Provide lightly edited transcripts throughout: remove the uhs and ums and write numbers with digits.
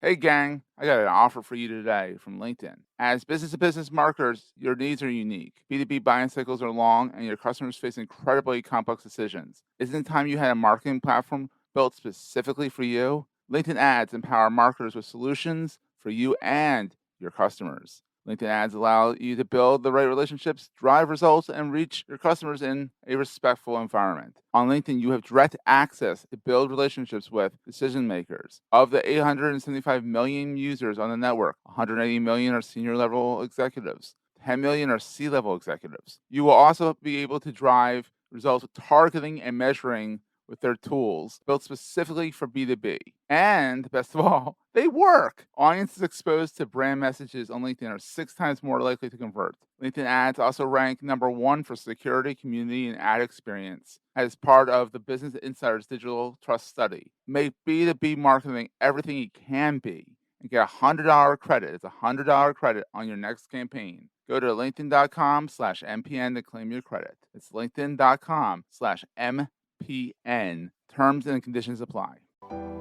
Hey gang, I got an offer for you today from LinkedIn. As business-to-business marketers, your needs are unique. B2B buying cycles are long and your customers face incredibly complex decisions. Isn't it time you had a marketing platform built specifically for you? LinkedIn ads empower marketers with solutions for you and your customers. LinkedIn ads allow you to build the right relationships, drive results, and reach your customers in a respectful environment. On LinkedIn, you have direct access to build relationships with decision makers. Of the 875 million users on the network, 180 million are senior level executives. 10 million are C-level executives. You will also be able to drive results with targeting and measuring with their tools built specifically for B2B. And best of all, they work. Audiences exposed to brand messages on LinkedIn are 6 times more likely to convert. LinkedIn ads also rank number 1 for security, community, and ad experience as part of the Business Insider's Digital Trust Study. Make B2B marketing everything it can be and get a $100 credit. It's a $100 credit on your next campaign. Go to linkedin.com/MPN to claim your credit. It's linkedin.com/MPN. Terms and conditions apply.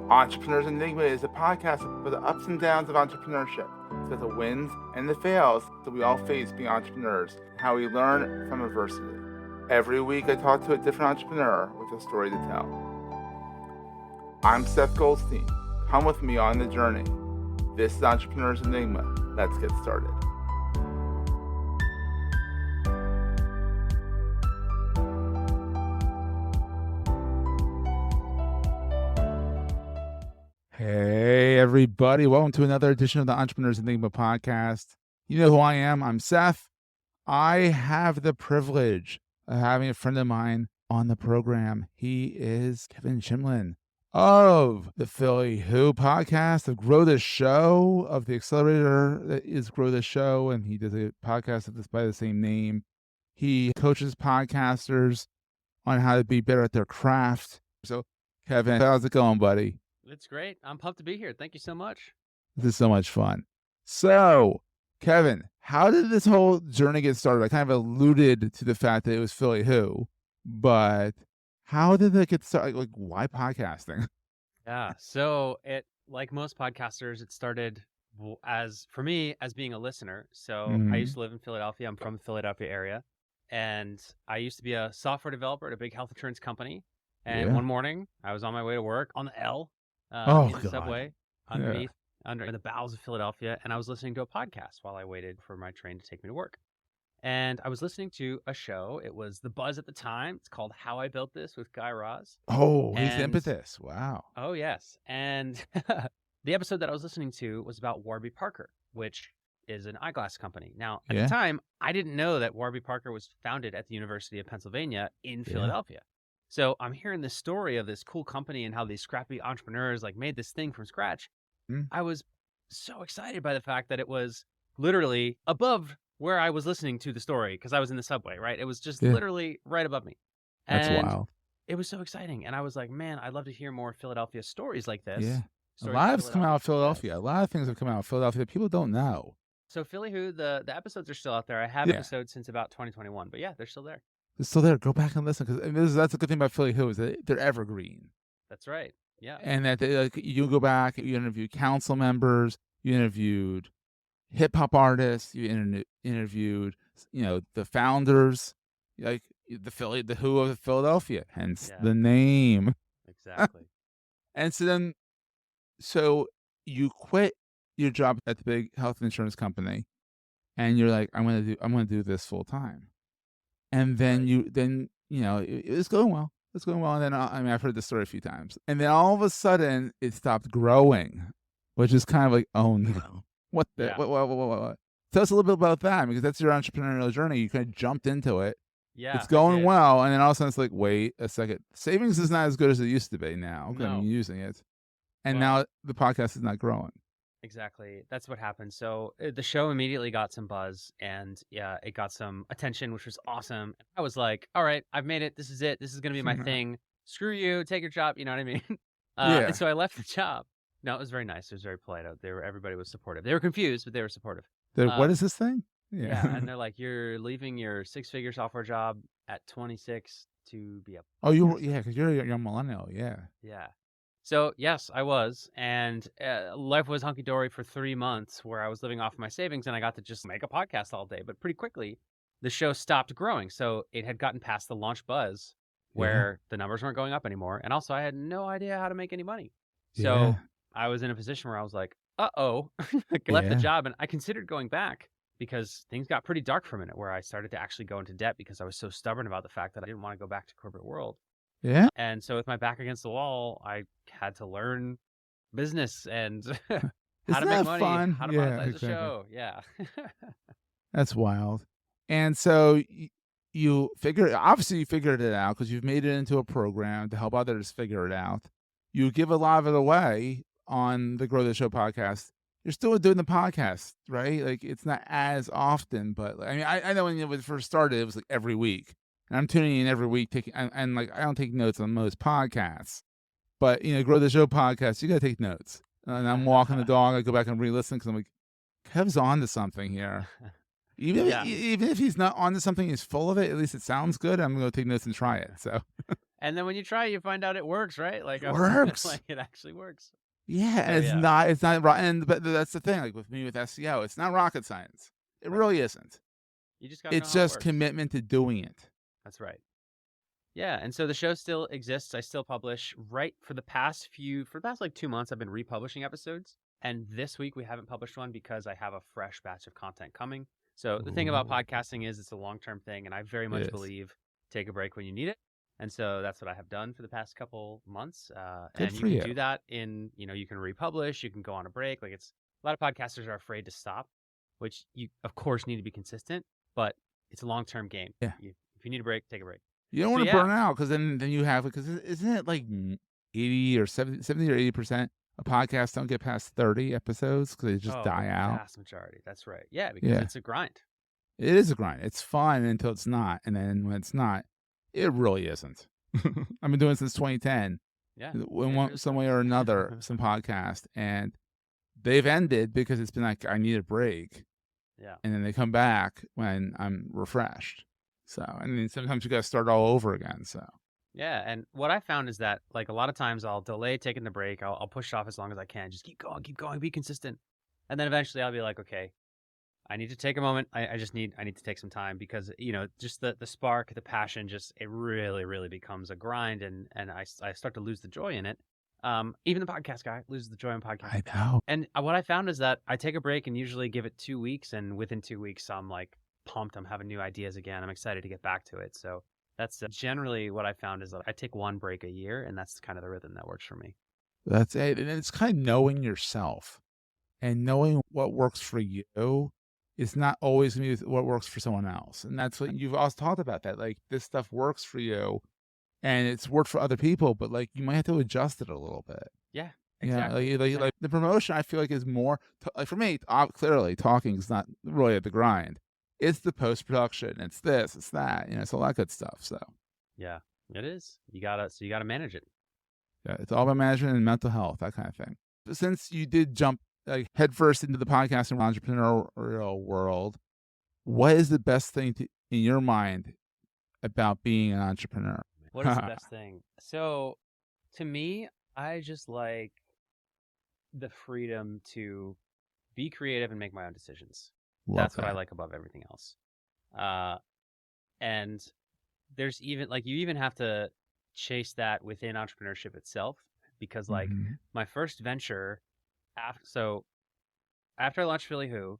Entrepreneurs Enigma is a podcast for the ups and downs of entrepreneurship. It's got the wins and the fails that we all face being entrepreneurs, how we learn from adversity. Every week I talk to a different entrepreneur with a story to tell. I'm Seth Goldstein. Come with me on the journey. This is Entrepreneurs Enigma. Let's get started. Hey, everybody. Welcome to another edition of the Entrepreneurs Enigma podcast. You know who I am. I'm Seth. I have the privilege of having a friend of mine on the program. He is Kevin Chemidlin of the Philly Who podcast, of Grow This Show, of the accelerator that is Grow This Show, and he does a podcast that's by the same name. He coaches podcasters on how to be better at their craft. So, Kevin, how's it going, buddy? It's great. I'm pumped to be here. Thank you so much. This is so much fun. So, Kevin, how did this whole journey get started? I kind of alluded to the fact that it was Philly Who, but how did it get started? Like, why podcasting? Yeah. So like most podcasters, it started for me, as being a listener. So I used to live in Philadelphia. I'm from the Philadelphia area. And I used to be a software developer at a big health insurance company. And one morning I was on my way to work on the L in the subway under the bowels of Philadelphia. And I was listening to a podcast while I waited for my train to take me to work. And I was listening to a show. It was The Buzz at the time. It's called How I Built This with Guy Raz. Oh, he's the impetus. Wow. Oh, yes. And the episode that I was listening to was about Warby Parker, which is an eyeglass company. Now, at the time, I didn't know that Warby Parker was founded at the University of Pennsylvania in Philadelphia. So I'm hearing this story of this cool company and how these scrappy entrepreneurs made this thing from scratch. I was so excited by the fact that it was literally above where I was listening to the story, because I was in the subway, right? It was just literally right above me. That's And wild. it was so exciting. And I was like, man, I'd love to hear more Philadelphia stories like this. Yeah. A Stories lot of has come out of Philadelphia. A lot of things have come out of Philadelphia that people don't know. So Philly Who, the episodes are still out there. I have episodes since about 2021, but yeah, they're still there. They're still there. Go back and listen, because that's a good thing about Philly Who is that they're evergreen. That's right. Yeah. And that you go back, you interview council members, you interviewed hip hop artists, you interviewed, the founders, like the Who of Philadelphia, hence the name. Exactly. And so you quit your job at the big health insurance company, and you're like, I'm gonna do this full time. And then it was going well. It's going well. And then I've heard this story a few times. And then all of a sudden, it stopped growing, which is kind of like, oh no, what the what? Tell us a little bit about that, because that's your entrepreneurial journey. You kind of jumped into it. Yeah, it's going well, and then all of a sudden it's like, wait a second, savings is not as good as it used to be now. No. I'm using it, and now the podcast is not growing. Exactly. That's what happened. So the show immediately got some buzz, and it got some attention, which was awesome. I was like, all right, I've made it. This is it. This is going to be my thing. Screw you. Take your job. You know what I mean? And so I left the job. No, it was very nice. It was very polite. Everybody was supportive. They were confused, but they were supportive. What is this thing? Yeah. And they're like, you're leaving your 6-figure software job at 26 to be a because you're a young millennial. Yeah. So yes, I was, and life was hunky dory for 3 months, where I was living off my savings, and I got to just make a podcast all day. But pretty quickly, the show stopped growing, so it had gotten past the launch buzz, Yeah. where the numbers weren't going up anymore, and also I had no idea how to make any money. Yeah. So I was in a position where I was like, "Uh-oh," I left the Yeah. job, and I considered going back because things got pretty dark for a minute, where I started to actually go into debt because I was so stubborn about the fact that I didn't want to go back to corporate world. Yeah. And so with my back against the wall, I had to learn business and how to Isn't make that money, fun? how to Yeah, monetize the exactly. show. Yeah. That's wild. And so you obviously you figured it out because you've made it into a program to help others figure it out. You give a lot of it away on the Grow the Show podcast. You're still doing the podcast, right? Like it's not as often, but I mean, I know when it was first started, it was like every week. And I'm tuning in every week, taking and like I don't take notes on most podcasts, but Grow the Show podcast, you gotta take notes. And I'm walking the dog, I go back and re-listen because I'm like, Kev's on to something here. Yeah. Even if he's not onto something, he's full of it. At least it sounds good. I'm gonna take notes and try it. So And then when you try, you find out it works, right? Like, it works. like it actually works. Yeah, and So yeah, it's not and but that's the thing. Like with me with SEO, it's not rocket science. It right. really isn't. You just got to know It's how it just works. commitment to doing it. That's right. Yeah, and so the show still exists. I still publish. For the past like 2 months, I've been republishing episodes. And this week we haven't published one because I have a fresh batch of content coming. So the thing about Ooh, podcasting is it's a long-term thing, and I very much it is. believe take a break when you need it. And so that's what I have done for the past couple months. Good And you for can you. do that you can republish, you can go on a break. Like a lot of podcasters are afraid to stop, which you of course need to be consistent, but it's a long-term game. Yeah. If you need a break, take a break. You don't So want to yeah, burn out because then you have because isn't it like 80 or 70 or 80% of podcasts don't get past 30 episodes because they just oh, the die out. vast majority. That's right. Yeah, because Yeah. it's a grind. It is a grind. It's fun until it's not, and then when it's not, it really isn't. I've been doing it since 2010, Yeah. in some way or another, some podcast, and they've ended because it's been like I need a break, Yeah. and then they come back when I'm refreshed. So, and then sometimes you got to start all over again. So, Yeah, and what I found is that like a lot of times I'll delay taking the break. I'll push it off as long as I can. Just keep going, be consistent. And then eventually I'll be like, okay, I need to take a moment. I need to take some time because just the spark, the passion, just it really really becomes a grind, and I start to lose the joy in it. Even the podcast guy loses the joy in podcasting. I know. And what I found is that I take a break and usually give it 2 weeks, and within 2 weeks I'm like pumped. I'm having new ideas again. I'm excited to get back to it. So that's generally what I found is that I take one break a year, and that's kind of the rhythm that works for me. That's it. And it's kind of knowing yourself and knowing what works for you is not always going to be what works for someone else. And that's what you've also talked about that. Like this stuff works for you and it's worked for other people, but like you might have to adjust it a little bit. Yeah, Yeah. exactly. Like the promotion, I feel like is more, like for me, clearly talking is not really at the grind. It's the post production. It's this, it's that, it's all that good stuff. So Yeah, it is. You gotta manage it. yeah, it's all about management and mental health, that kind of thing. But since you did jump like headfirst into the podcasting entrepreneurial world, what is the best thing in your mind about being an entrepreneur? What is the best thing? So, to me, I just like the freedom to be creative and make my own decisions. Love That's what I that. like above everything else. And there's even like you even have to chase that within entrepreneurship itself because like Mhm. my first venture after I launched Philly Who,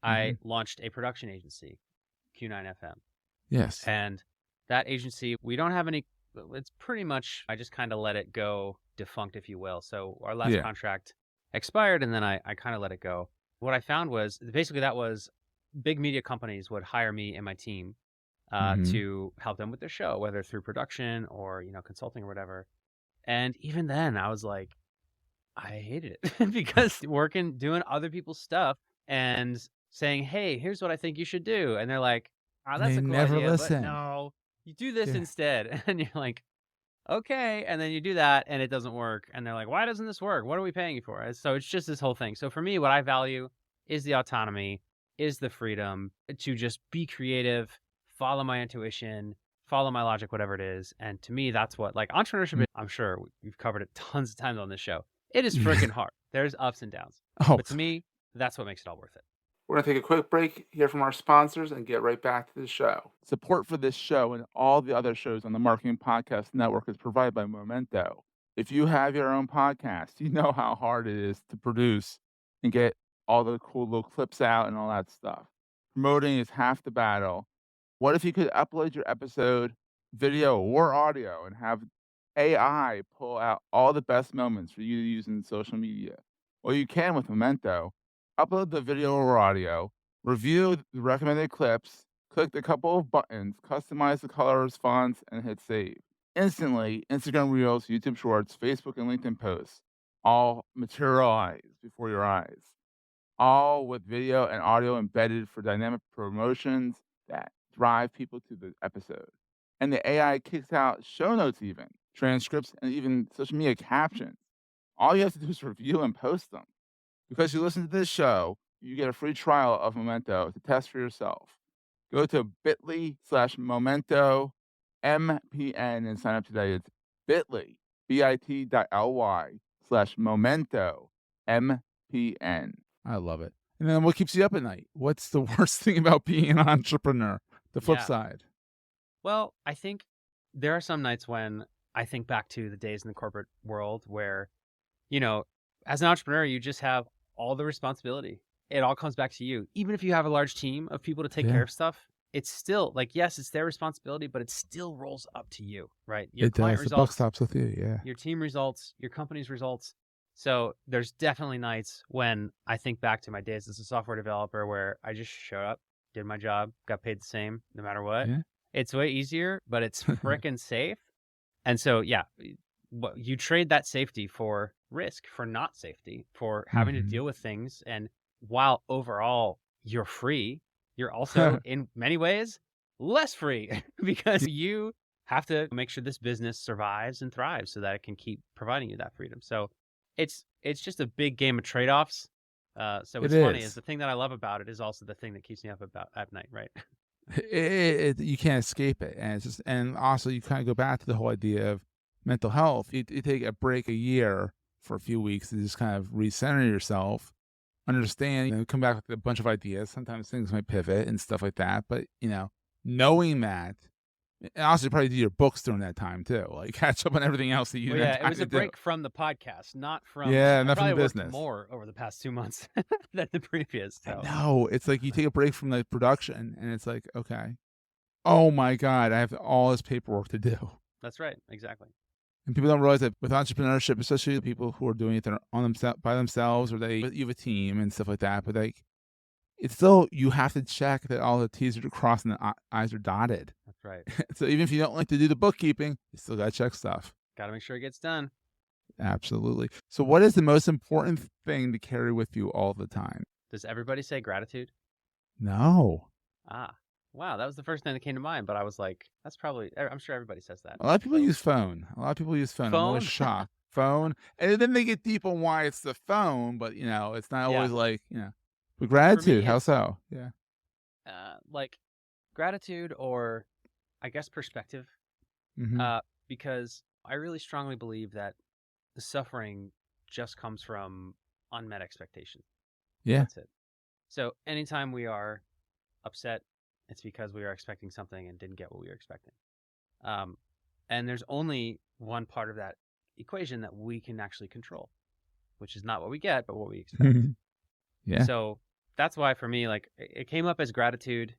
I Mhm. launched a production agency, Q9 FM. Yes. And that agency, we don't have any, it's pretty much, I just kind of let it go defunct, if you will. So our last Yeah. contract expired and then I kind of let it go. What I found was basically that was big media companies would hire me and my team Mhm. to help them with their show, whether through production or, consulting or whatever. And even then I was like, I hated it because doing other people's stuff and saying, hey, here's what I think you should do. And they're like, oh, that's They a cool never idea, but listen. no, you do this Yeah. instead. And you're like, okay. And then you do that and it doesn't work. And they're like, why doesn't this work? What are we paying you for? And so it's just this whole thing. So for me, what I value is the autonomy, is the freedom to just be creative, follow my intuition, follow my logic, whatever it is. And to me, that's what, like, entrepreneurship, I'm sure we've covered it tons of times on this show. It is freaking hard. There's ups and downs. Oh, But to me, that's what makes it all worth it. we're going to take a quick break, hear from our sponsors, and get right back to the show. Support for this show and all the other shows on the Marketing Podcast Network is provided by Memento. If you have your own podcast, you know how hard it is to produce and get all the cool little clips out and all that stuff. Promoting is half the battle. What if you could upload your episode, video or audio, and have AI pull out all the best moments for you to use in social media? Well, you can with Memento. Upload the video or audio, review the recommended clips, click the couple of buttons, customize the colors, fonts, and hit save. Instantly, Instagram Reels, YouTube Shorts, Facebook, and LinkedIn posts all materialize before your eyes, all with video and audio embedded for dynamic promotions that drive people to the episode. And the AI kicks out show notes, even transcripts, and even social media captions. All you have to do is review and post them. Because you listen to this show, you get a free trial of Memento to test for yourself. Go to bit.ly/Memento MPN and sign up today. It's bit.ly, bit.ly/Memento MPN. I love it. And then what keeps you up at night? What's the worst thing about being an entrepreneur? The flip side. Well, I think there are some nights when I think back to the days in the corporate world where, you know, as an entrepreneur, you just have all the responsibility. It all comes back to you. Even if you have a large team of people to take care of stuff, it's still like, yes, it's their responsibility, but it still rolls up to you, right? Your client does. The buck stops with you, your team results, your company's results. So there's definitely nights when I think back to my days as a software developer where I just showed up, did my job, got paid the same no matter what. Yeah. It's way easier, but it's frickin' safe. And so, yeah, you trade that safety for risk, for not safety, for having to deal with things. And while overall you're free, you're also in many ways less free because you have to make sure this business survives and thrives so that it can keep providing you that freedom. So it's just a big game of trade-offs. So what's funny is the thing that I love about it is also the thing that keeps me up at night, right? You can't escape it. And it's just, and also you kind of go back to the whole idea of mental health. You take a break a year for a few weeks to just kind of recenter yourself, understand, come back with a bunch of ideas. Sometimes things might pivot and stuff like that. But, knowing that, and also you probably do your books during that time too, like catch up on everything else that you didn't have time it was to a break do. from the podcast, not from not from the I business. worked more over the past 2 months than the previous. So. No, it's like you take a break from the production and it's like, okay, oh my God, I have all this paperwork to do. That's right, exactly. And people don't realize that with entrepreneurship, especially the people who are doing it on by themselves, or you have a team and stuff like that, but like, it's still, you have to check that all the T's are crossed and the I's are dotted. That's right. So even if you don't like to do the bookkeeping, you still got to check stuff. Got to make sure it gets done. Absolutely. So what is the most important thing to carry with you all the time? Does everybody say gratitude? No. Wow, that was the first thing that came to mind, but I was like, that's probably, I'm sure everybody says that. A lot of people use phone. I'm always shocked. Phone. And then they get deep on why it's the phone, but, it's not always like, But gratitude, how so? Yeah. Like gratitude, or I guess perspective, because I really strongly believe that the suffering just comes from unmet expectations. Yeah. That's it. So anytime we are upset, it's because we are expecting something and didn't get what we were expecting. And there's only one part of that equation that we can actually control, which is not what we get, but what we expect. Yeah. So that's why for me, like, it came up as gratitude,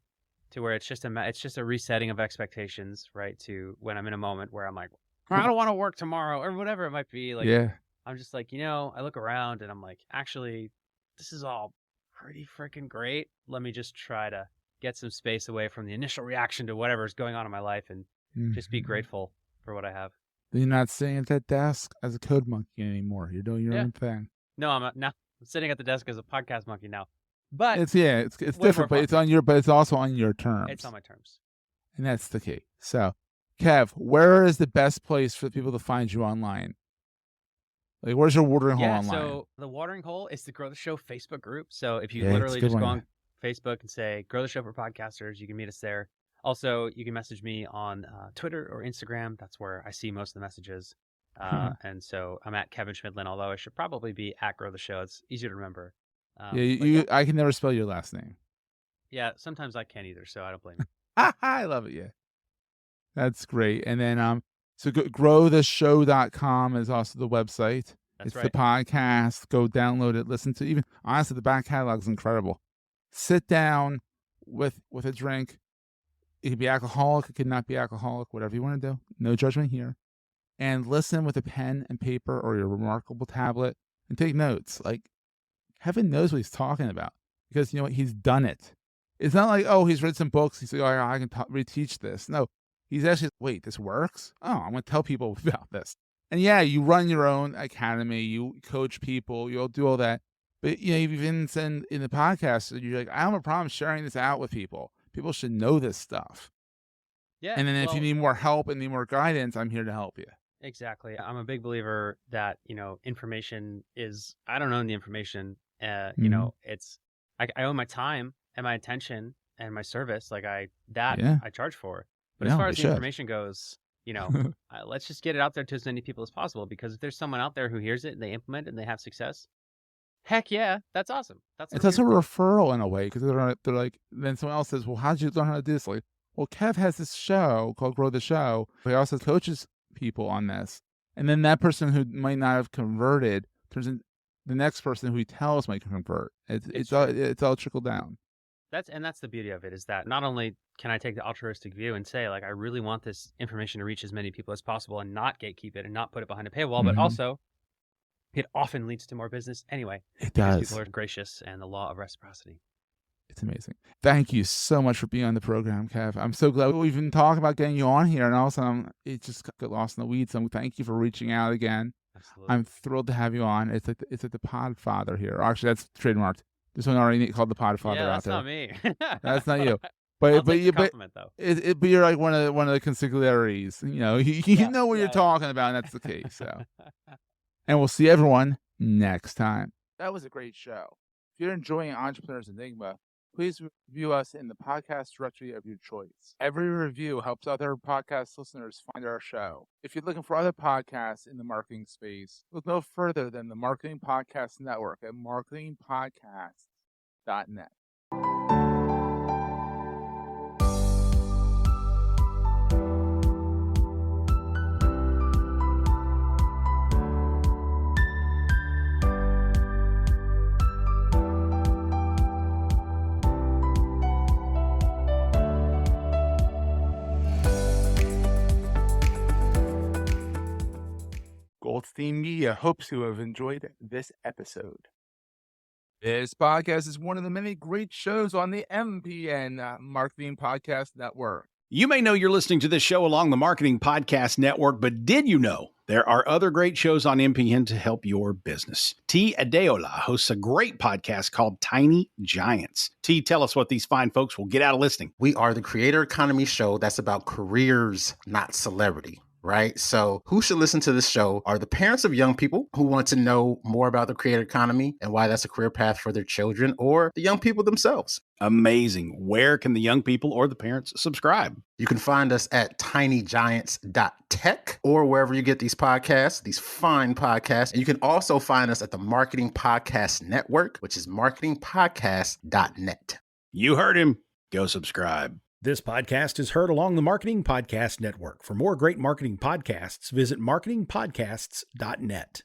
to where it's just a resetting of expectations, right? To when I'm in a moment where I'm like, I don't want to work tomorrow or whatever it might be. Like, I'm just like, I look around and I'm like, actually, this is all pretty freaking great. Let me just try to get some space away from the initial reaction to whatever's going on in my life and just be grateful for what I have. You're not sitting at that desk as a code monkey anymore. You're doing your own thing. No, I'm sitting at the desk as a podcast monkey now. But it's different, but it's also on your terms. It's on my terms. And that's the key. So, Kev, where is the best place for people to find you online? Like, where's your watering hole online? So the watering hole is the Grow the Show Facebook group. So if you literally just go on Facebook and say Grow the Show for Podcasters, you can meet us there. Also, you can message me on Twitter or Instagram. That's where I see most of the messages. And so I'm at Kevin Chemidlin, although I should probably be at Grow the Show. It's easier to remember. I can never spell your last name. Yeah, sometimes I can't either, so I don't blame you. I love it. Yeah. That's great. And then, so growtheshow.com is also the website. It's right. the podcast. Go download it. Listen to even, honestly, the back catalog is incredible. Sit down with a drink. It could be alcoholic. It could not be alcoholic. Whatever you want to do. No judgment here. And listen with a pen and paper or your remarkable tablet and take notes. Like, Kevin knows what he's talking about because you know what? He's done it. It's not like, oh, he's read some books. He's like, oh, I can reteach this. No, he's actually, wait, this works? Oh, I'm going to tell people about this. And yeah, you run your own academy. You coach people. You'll do all that. But, you know, you've even said in the podcast, you're like, I don't have a problem sharing this out with people. People should know this stuff. Yeah. And then if you need more help and need more guidance, I'm here to help you. Exactly. I'm a big believer that, you know, information is, I don't own the information. You know, it's, I own my time and my attention and my service. Like I charge for. But as far as the information goes, you know, let's just get it out there to as many people as possible, because if there's someone out there who hears it and they implement it and they have success, heck yeah, that's awesome. That's a referral in a way, because they're like, then someone else says, well, how did you learn how to do this? Like, well, Kev has this show called Grow the Show. He also coaches people on this. And then that person who might not have converted turns into the next person who he tells might convert. It's all trickled down. That's the beauty of it, is that not only can I take the altruistic view and say, like, I really want this information to reach as many people as possible and not gatekeep it and not put it behind a paywall, but also it often leads to more business anyway. It does. People are gracious, and the law of reciprocity. It's amazing. Thank you so much for being on the program, Kev. I'm so glad we've been talking about getting you on here, and also it just got lost in the weeds. So thank you for reaching out again. Absolutely. I'm thrilled to have you on. It's like the Podfather here. Actually, that's trademarked. There's one already called the Podfather out there. That's not me. That's not you. But you're like one of the consigliaries. You know, you know what you're talking about, and that's the case. So, and we'll see everyone next time. That was a great show. If you're enjoying Entrepreneur's Enigma, please review us in the podcast directory of your choice. Every review helps other podcast listeners find our show. If you're looking for other podcasts in the marketing space, look no further than the Marketing Podcast Network at marketingpodcasts.net. Goldstein Media hopes you have enjoyed this episode. This podcast is one of the many great shows on the MPN Marketing Podcast Network. You may know you're listening to this show along the Marketing Podcast Network, but did you know there are other great shows on MPN to help your business? T. Adeola hosts a great podcast called Tiny Giants. T, tell us what these fine folks will get out of listening. We are the creator economy show that's about careers, not celebrity. Right? So who should listen to this show are the parents of young people who want to know more about the creator economy and why that's a career path for their children, or the young people themselves. Amazing. Where can the young people or the parents subscribe? You can find us at tinygiants.tech or wherever you get these podcasts, these fine podcasts. And you can also find us at the Marketing Podcast Network, which is marketingpodcast.net. You heard him. Go subscribe. This podcast is heard along the Marketing Podcast Network. For more great marketing podcasts, visit marketingpodcasts.net.